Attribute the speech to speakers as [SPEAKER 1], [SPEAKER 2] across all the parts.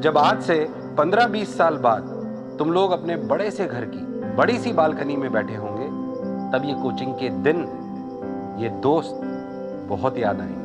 [SPEAKER 1] जब आज से 15-20 साल बाद तुम लोग अपने बड़े से घर की बड़ी सी बालकनी में बैठे होंगे, तब ये कोचिंग के दिन, ये दोस्त बहुत याद आएंगे।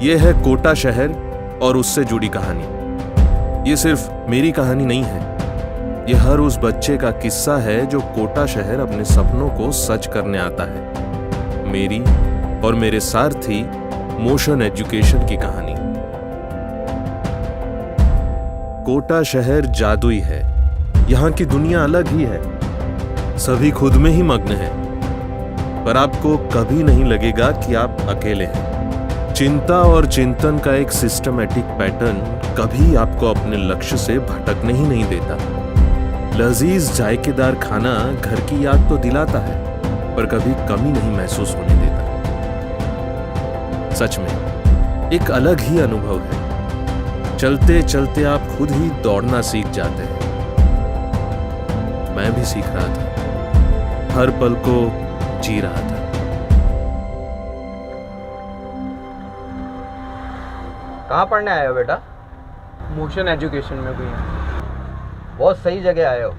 [SPEAKER 2] यह है कोटा शहर और उससे जुड़ी कहानी। ये सिर्फ मेरी कहानी नहीं है, ये हर उस बच्चे का किस्सा है जो कोटा शहर अपने सपनों को सच करने आता है। मेरी और मेरे सारथी मोशन एजुकेशन की कहानी। कोटा शहर जादुई है, यहाँ की दुनिया अलग ही है। सभी खुद में ही मग्न हैं, पर आपको कभी नहीं लगेगा कि आप अकेले हैं। चिंता और चिंतन का एक सिस्टमैटिक पैटर्न कभी आपको अपने लक्ष्य से भटकने ही नहीं देता। लजीज जायकेदार खाना घर की याद तो दिलाता है, पर कभी कमी नहीं महसूस होने देता। सच में एक अलग ही अनुभव है। चलते चलते आप खुद ही दौड़ना सीख जाते हैं। मैं भी सीख रहा था, हर पल को जी रहा था।
[SPEAKER 3] कहाँ पढ़ने आए हो बेटा?
[SPEAKER 4] मोशन एजुकेशन में कोई है।
[SPEAKER 3] बहुत सही जगह आए हो,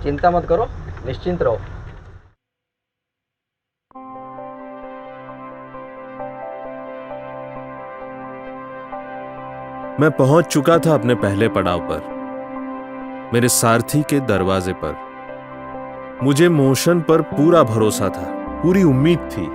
[SPEAKER 3] चिंता मत करो, निश्चिंत रहो।
[SPEAKER 2] मैं पहुंच चुका था अपने पहले पड़ाव पर, मेरे सारथी के दरवाजे पर। मुझे मोशन पर पूरा भरोसा था, पूरी उम्मीद थी।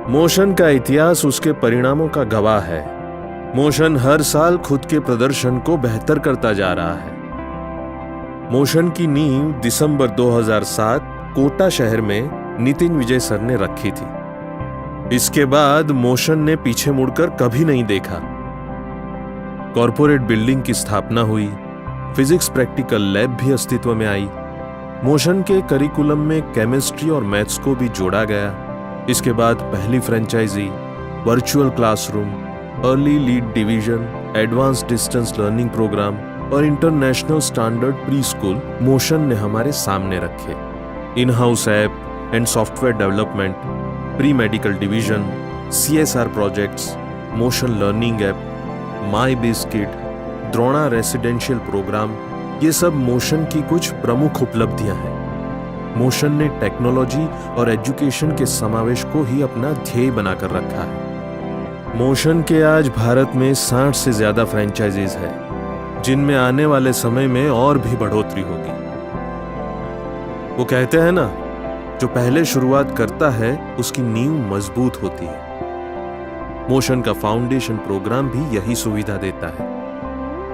[SPEAKER 2] मोशन का इतिहास उसके परिणामों का गवाह है। मोशन हर साल खुद के प्रदर्शन को बेहतर करता जा रहा है। मोशन की नींव दिसंबर 2007 कोटा शहर में नितिन विजय सर ने रखी थी। इसके बाद मोशन ने पीछे मुड़कर कभी नहीं देखा। कॉरपोरेट बिल्डिंग की स्थापना हुई, फिजिक्स प्रैक्टिकल लैब भी अस्तित्व में आई। मोशन के करिकुलम में केमिस्ट्री और मैथ्स को भी जोड़ा गया। इसके बाद पहली franchisee, virtual classroom, early lead division, advance distance learning programme और international standard pre school Motion ने हमारे सामने रखे। In house app and software development, pre medical division, CSR projects, Motion learning app, my biscuit, Drona residential programme, ये सब motion की कुछ प्रमुख उपलब्धियां हैं। मोशन ने टेक्नोलॉजी और एजुकेशन के समावेश को ही अपना ध्येय बनाकर रखा है। मोशन के आज भारत में 60 से ज्यादा फ्रेंचाइजीज हैं, जिनमें आने वाले समय में और भी बढ़ोतरी होगी। वो कहते हैं ना, जो पहले शुरुआत करता है उसकी नींव मजबूत होती है। मोशन का फाउंडेशन प्रोग्राम भी यही सुविधा देता है।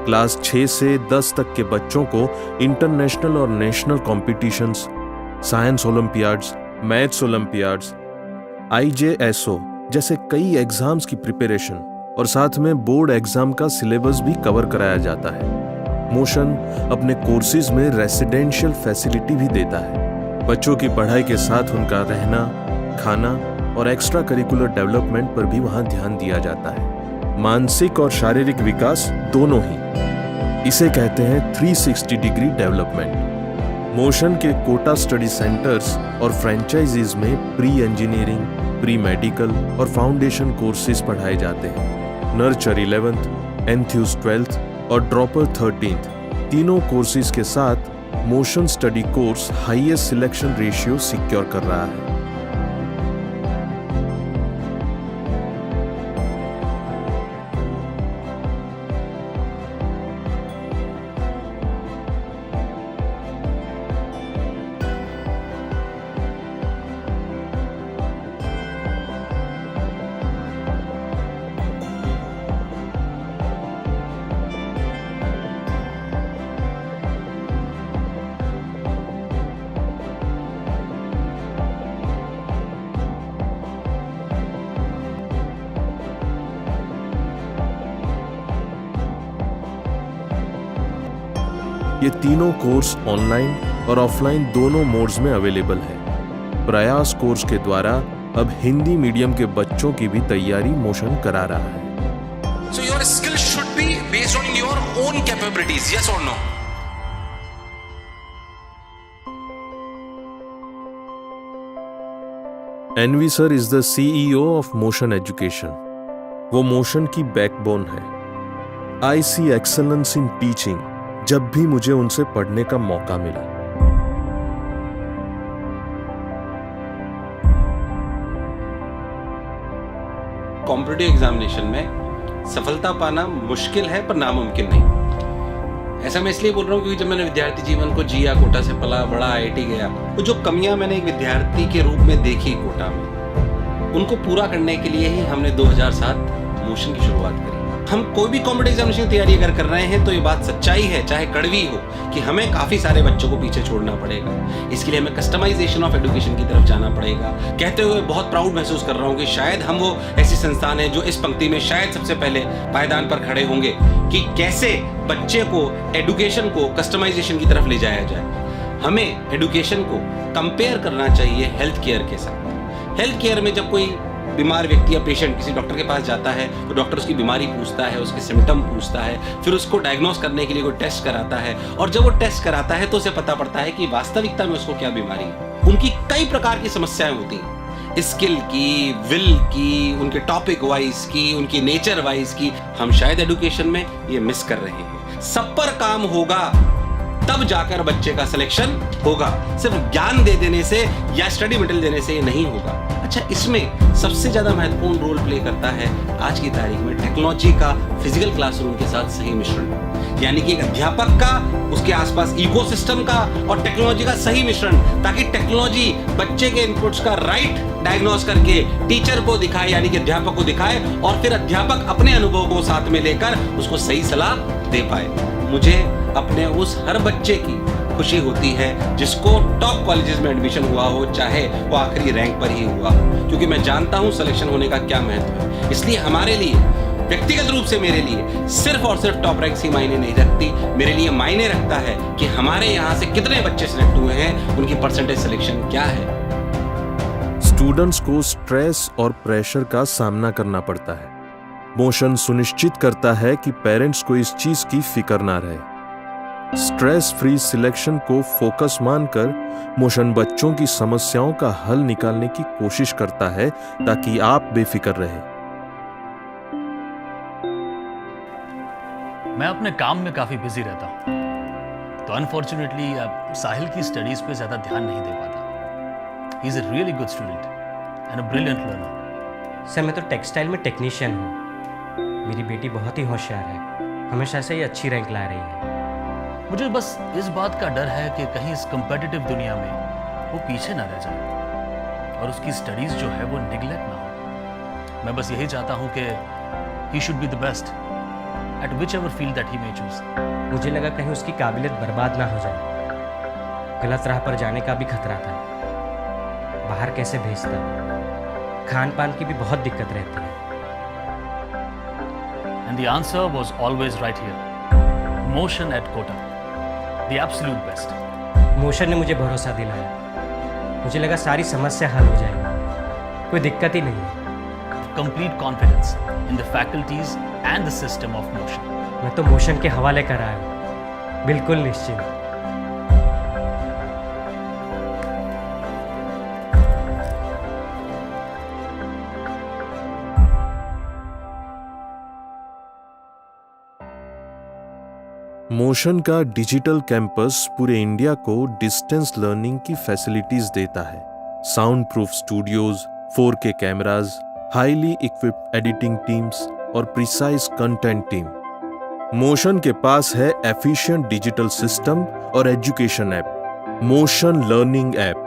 [SPEAKER 2] क्लास 6 से 10 तक के बच्चों को इंटरनेशनल और national competitions, science Olympiads, maths Olympiads, IJSO जैसे कई एग्जाम्स की प्रिपरेशन और साथ में बोर्ड एग्जाम का सिलेबस भी कवर कराया जाता है। मोशन अपने कोर्सेज में रेसिडेंशियल फैसिलिटी भी देता है। बच्चों की पढ़ाई के साथ उनका रहना, खाना और एक्स्ट्रा करिकुलर डेवलपमेंट पर भी वहां ध्यान दिया जाता है। मानसिक और शारीरिक विकास दोनों ही। इसे कहते हैं 360 डिग्री डेवलपमेंट। मोशन के कोटा स्टडी सेंटर्स और फ्रेंचाइजीज में प्री इंजीनियरिंग, प्री मेडिकल और फाउंडेशन कोर्सेज पढ़ाए जाते हैं। नर्चर 11th, एंथ्यूज 12th और ड्रॉपर 13th तीनों कोर्सेज के साथ motion study course highest selection ratio secure कर रहा है। ये तीनों कोर्स ऑनलाइन और ऑफलाइन दोनों मोड्स में अवेलेबल है। प्रयास कोर्स के द्वारा अब हिंदी मीडियम के बच्चों की भी तैयारी मोशन करा रहा है।
[SPEAKER 1] So your skills should be based on your own capabilities, yes or no?
[SPEAKER 2] NV sir is the CEO of Motion Education. वो मोशन की बैकबोन है। I C excellence in teaching जब भी मुझे उनसे पढ़ने का मौका मिला।
[SPEAKER 1] कॉम्पिटिटिव एग्जामिनेशन में सफलता पाना मुश्किल है पर नामुमकिन नहीं। ऐसा मैं इसलिए बोल रहा हूँ क्योंकि जब मैंने विद्यार्थी जीवन को जिया, कोटा से पला बड़ा, IIT गया, तो जो कमियां मैंने एक विद्यार्थी के रूप में देखी कोटा में, उनको पूरा करने के लिए ही हमने 2007 मोशन की शुरुआत करी। हम कोई भी कॉम्पिटिटिव एग्जामिनेशन की तैयारी अगर कर रहे हैं तो ये बात सच्चाई है, चाहे कड़वी हो, कि हमें काफी सारे बच्चों को पीछे छोड़ना पड़ेगा। इसके लिए हमें कस्टमाइजेशन ऑफ एजुकेशन की तरफ जाना पड़ेगा। कहते हुए बहुत प्राउड महसूस कर रहा हूँ कि शायद हम वो ऐसी संस्थान है जो इस पंक्ति में शायद सबसे पहले पायदान पर खड़े होंगे कि कैसे बच्चे को, एडुकेशन को कस्टमाइजेशन की तरफ ले जाया जाए। हमें एडुकेशन को कंपेयर करना चाहिए हेल्थ केयर के साथ। हेल्थ केयर में जब कोई बीमार व्यक्ति या पेशेंट किसी डॉक्टर के पास जाता है तो डॉक्टर उसकी बीमारी पूछता है, उसके सिम्टम पूछता है, फिर उसको डायग्नोस करने के लिए कोई टेस्ट कराता है, और जब वो टेस्ट कराता है तो उसे पता पड़ता है कि वास्तविकता में उसको क्या बीमारी है। उनकी कई प्रकार की समस्याएं होती हैं, स्किल की, विल की, उनके टॉपिक वाइज की, उनकी नेचर वाइज की। हम शायद एडुकेशन में ये मिस कर रहे हैं। सब पर काम होगा तब जाकर बच्चे का सिलेक्शन होगा। सिर्फ ज्ञान दे देने से या स्टडी मटेरियल देने से ये नहीं होगा। अच्छा, इसमें सबसे ज्यादा महत्वपूर्ण रोल प्ले करता है आज की तारीख में टेक्नोलॉजी का फिजिकल क्लासरूम के साथ सही मिश्रण, यानी कि एक अध्यापक का, उसके आसपास इकोसिस्टम का और टेक्नोलॉजी का सही मिश्रण, ताकि टेक्नोलॉजी बच्चे के इनपुट्स का राइट डायग्नोस करके टीचर को दिखाए, यानी कि अध्यापक को दिखाए, और फिर अध्यापक अपने अनुभव को साथ में लेकर उसको सही सलाह दे पाए। मुझे अपने उस हर बच्चे की खुशी होती है जिसको टॉप कॉलेजेस में एडमिशन हुआ हो, चाहे वो आखिरी रैंक पर ही हुआ, क्योंकि मैं जानता हूं सिलेक्शन होने का क्या महत्व है। इसलिए हमारे लिए, व्यक्तिगत रूप से मेरे लिए, सिर्फ और सिर्फ टॉप रैंक ही मायने नहीं रखती। मेरे लिए मायने रखता है कि हमारे यहाँ से कितने बच्चे सिलेक्ट हुए हैं, उनकी परसेंटेज सिलेक्शन क्या है।
[SPEAKER 2] स्टूडेंट्स को स्ट्रेस और प्रेशर का सामना करना पड़ता है। मोशन सुनिश्चित करता है कि पेरेंट्स को इस चीज की फिक्र ना रहे। स्ट्रेस फ्री सिलेक्शन को फोकस मानकर मोशन बच्चों की समस्याओं का हल निकालने की कोशिश करता है ताकि आप बेफिक्र रहे।
[SPEAKER 5] मैं अपने काम में काफी बिजी रहता हूं, तो अनफॉर्चुनेटली साहिल की स्टडीज पे ज्यादा ध्यान नहीं दे पाता। He is a really good student and a brilliant learner.
[SPEAKER 6] Sir, मैं तो टेक्सटाइल में टेक्नीशियन हूँ। मेरी बेटी बहुत ही होशियार है, हमेशा से ही अच्छी रैंक ला रही है।
[SPEAKER 5] मुझे बस इस बात का डर है कि कहीं इस कम्पिटिटिव दुनिया में वो पीछे ना रह जाए और उसकी स्टडीज जो है वो निगलेक्ट ना हो। मैं बस यही चाहता हूँ कि he should be the best at which ever field that he may choose.
[SPEAKER 6] मुझे लगा कहीं उसकी काबिलियत बर्बाद ना हो जाए। गलत राह पर जाने का भी खतरा था। बाहर कैसे भेजता, खान पान की भी बहुत दिक्कत रहती है।
[SPEAKER 5] And the answer was always right here. Motion at Kota, the absolute best.
[SPEAKER 6] Motion ने मुझे भरोसा दिलाया। मुझे लगा सारी समस्या हल हो जाएगी, कोई दिक्कत ही नहीं है।
[SPEAKER 5] Complete confidence in the faculties and the system of motion.
[SPEAKER 6] मैं तो मोशन के हवाले कर आया हूँ, बिल्कुल निश्चिंत।
[SPEAKER 2] मोशन का डिजिटल कैंपस पूरे इंडिया को डिस्टेंस लर्निंग की फैसिलिटीज देता है। Sound proof studios, 4K cameras, highly equipped editing teams और प्रिसाइज कंटेंट टीम। मोशन के पास है एफिशिएंट डिजिटल सिस्टम और education app, motion learning app.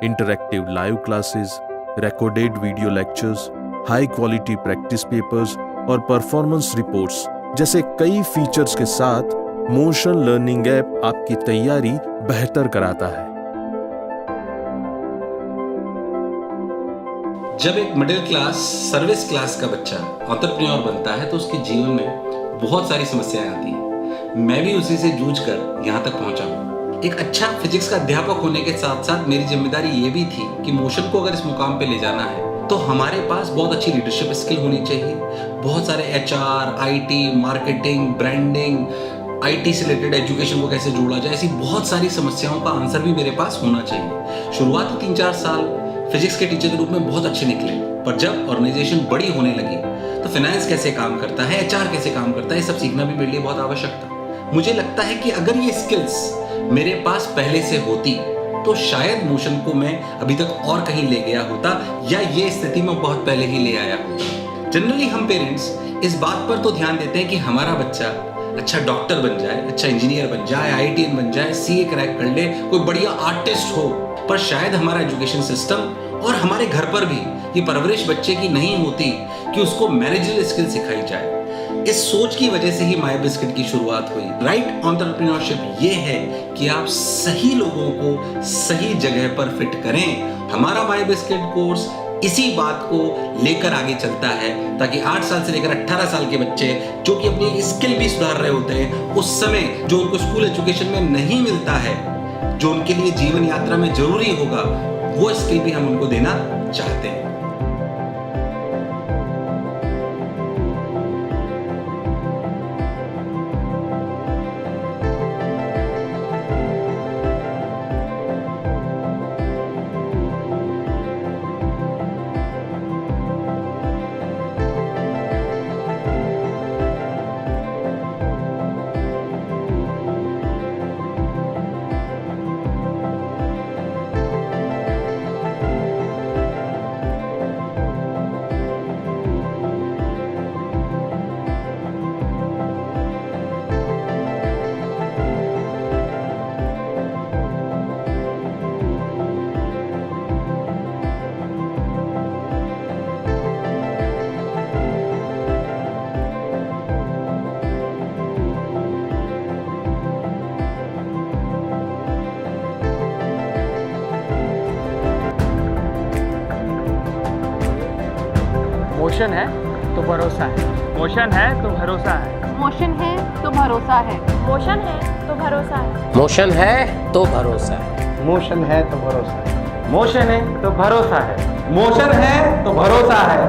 [SPEAKER 2] Interactive live classes, recorded video lectures, high quality practice papers और performance reports जैसे कई features के साथ motion learning app आपकी तैयारी बेहतर कराता है।
[SPEAKER 1] जब एक मिडिल क्लास सर्विस क्लास का बच्चा एंटरप्रेन्योर बनता है तो उसके जीवन में बहुत सारी समस्याएं आती हैं। मैं भी उसी से जूझ कर यहाँ तक पहुंचा हूँ। एक अच्छा फिजिक्स का अध्यापक होने के साथ साथ मेरी जिम्मेदारी ये भी थी कि मोशन को अगर इस मुकाम पे ले जाना है तो हमारे पास बहुत अच्छी लीडरशिप स्किल होनी चाहिए। बहुत सारे HR, IT, marketing, branding, IT से रिलेटेड एजुकेशन को कैसे जोड़ा जाए, ऐसी बहुत सारी समस्याओं का आंसर भी मेरे पास होना चाहिए। शुरुआती 3-4 साल फिजिक्स के टीचर के रूप में बहुत अच्छे निकले, पर जब ऑर्गेनाइजेशन बड़ी होने लगी तो फाइनेंस कैसे काम करता है, HR कैसे काम करता है, ये सब सीखना भी मेरे लिए बहुत आवश्यक था। मुझे लगता है कि अगर ये स्किल्स मेरे पास पहले से होती तो शायद मोशन को मैं अभी तक और कहीं ले गया होता या ये स्थिति में बहुत पहले ही ले आया होता। जनरली हम पेरेंट्स इस बात पर तो ध्यान देते हैं कि हमारा बच्चा अच्छा डॉक्टर बन जाए, अच्छा इंजीनियर बन जाए, IITian बन जाए, CA क्रैक कर ले, कोई बढ़िया आर्टिस्ट हो। पर शायद हमारा एजुकेशन सिस्टम और हमारे घर पर भी ये परवरिश बच्चे की नहीं होती कि उसको मैनेजरल स्किल सिखाई जाए। इस सोच की वजह से ही माय बिस्किट की शुरुआत हुई। राइट एंटरप्रेन्योरशिप ये है कि आप सही लोगों को सही जगह पर फिट करें। हमारा माय बिस्किट कोर्स इसी बात को लेकर आगे चलता है ताकि 8 साल से लेकर 18 साल के बच्चे जो कि अपनी स्किल भी सुधार रहे होते हैं, उस समय जो उनको स्कूल एजुकेशन में नहीं मिलता है, जो उनके लिए जीवन यात्रा में जरूरी होगा, वो स्किल भी हम उनको देना चाहते हैं।
[SPEAKER 4] मोशन है तो भरोसा है, मोशन है तो भरोसा है,
[SPEAKER 7] मोशन है तो भरोसा है,
[SPEAKER 8] मोशन है तो भरोसा है,
[SPEAKER 9] मोशन है तो भरोसा है,
[SPEAKER 3] मोशन है तो भरोसा है,
[SPEAKER 4] मोशन है तो भरोसा है,
[SPEAKER 3] मोशन है तो भरोसा है।